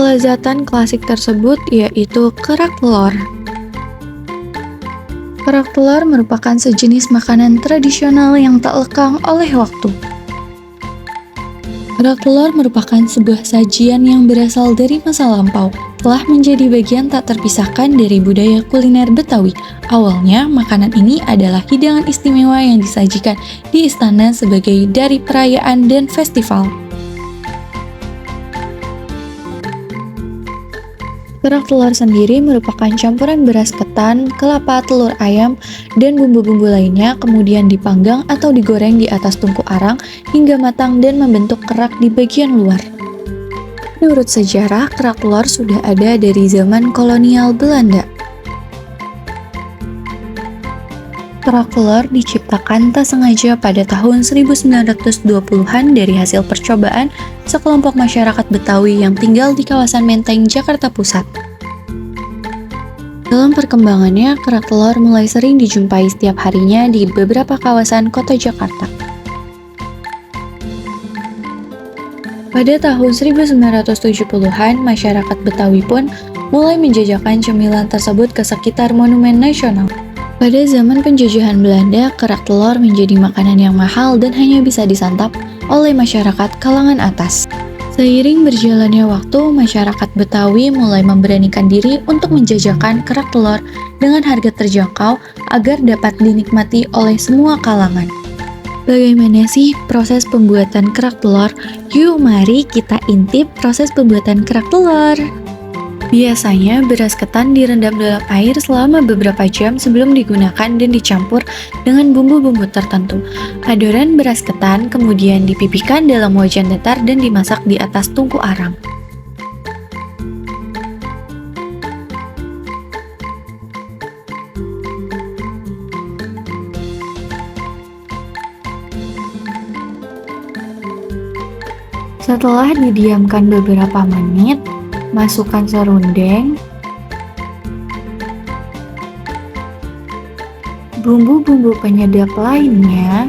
kelezatan klasik tersebut yaitu kerak telur. Kerak telur merupakan sejenis makanan tradisional yang tak lekang oleh waktu. Kerak telur merupakan sebuah sajian yang berasal dari masa lampau, telah menjadi bagian tak terpisahkan dari budaya kuliner Betawi. Awalnya, makanan ini adalah hidangan istimewa yang disajikan di istana sebagai dari perayaan dan festival. Kerak telur sendiri merupakan campuran beras ketan, kelapa, telur ayam, dan bumbu-bumbu lainnya, kemudian dipanggang atau digoreng di atas tungku arang hingga matang dan membentuk kerak di bagian luar. Menurut sejarah, kerak telur sudah ada dari zaman kolonial Belanda. Kerak telur diciptakan tak sengaja pada tahun 1920-an dari hasil percobaan sekelompok masyarakat Betawi yang tinggal di kawasan Menteng, Jakarta Pusat. Dalam perkembangannya, kerak telur mulai sering dijumpai setiap harinya di beberapa kawasan kota Jakarta. Pada tahun 1970-an, masyarakat Betawi pun mulai menjajakan cemilan tersebut ke sekitar Monumen Nasional. Pada zaman penjajahan Belanda, kerak telur menjadi makanan yang mahal dan hanya bisa disantap oleh masyarakat kalangan atas. Seiring berjalannya waktu, masyarakat Betawi mulai memberanikan diri untuk menjajakan kerak telur dengan harga terjangkau agar dapat dinikmati oleh semua kalangan. Bagaimana sih proses pembuatan kerak telur? Yuk mari kita intip proses pembuatan kerak telur. Biasanya beras ketan direndam dalam air selama beberapa jam sebelum digunakan dan dicampur dengan bumbu-bumbu tertentu. Adonan beras ketan kemudian dipipihkan dalam wajan datar dan dimasak di atas tungku arang. Setelah didiamkan beberapa menit, masukkan serundeng, bumbu-bumbu penyedap lainnya,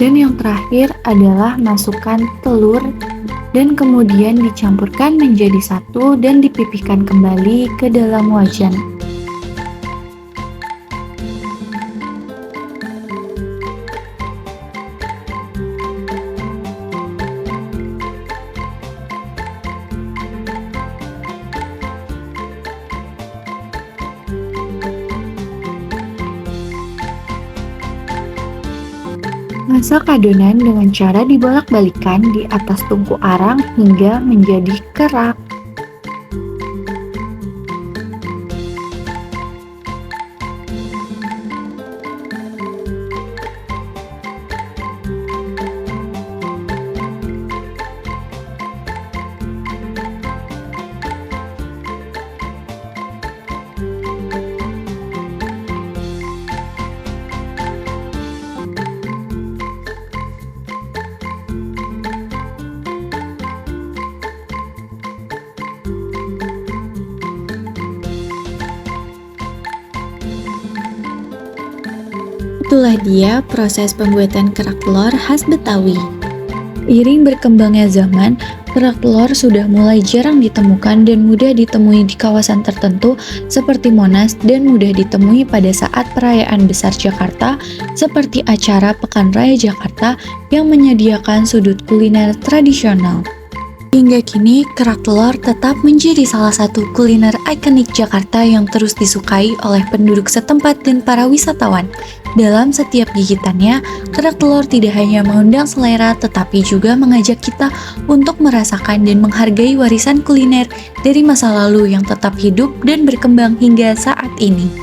dan yang terakhir adalah masukkan telur dan kemudian dicampurkan menjadi satu dan dipipihkan kembali ke dalam wajan. Masak adonan dengan cara dibolak-balikan di atas tungku arang hingga menjadi kerak. Itulah dia proses pembuatan kerak telur khas Betawi. Seiring berkembangnya zaman, kerak telur sudah mulai jarang ditemukan dan mudah ditemui di kawasan tertentu seperti Monas dan mudah ditemui pada saat perayaan besar Jakarta seperti acara Pekan Raya Jakarta yang menyediakan sudut kuliner tradisional. Hingga kini, kerak telur tetap menjadi salah satu kuliner ikonik Jakarta yang terus disukai oleh penduduk setempat dan para wisatawan. Dalam setiap gigitannya, kerak telur tidak hanya mengundang selera tetapi juga mengajak kita untuk merasakan dan menghargai warisan kuliner dari masa lalu yang tetap hidup dan berkembang hingga saat ini.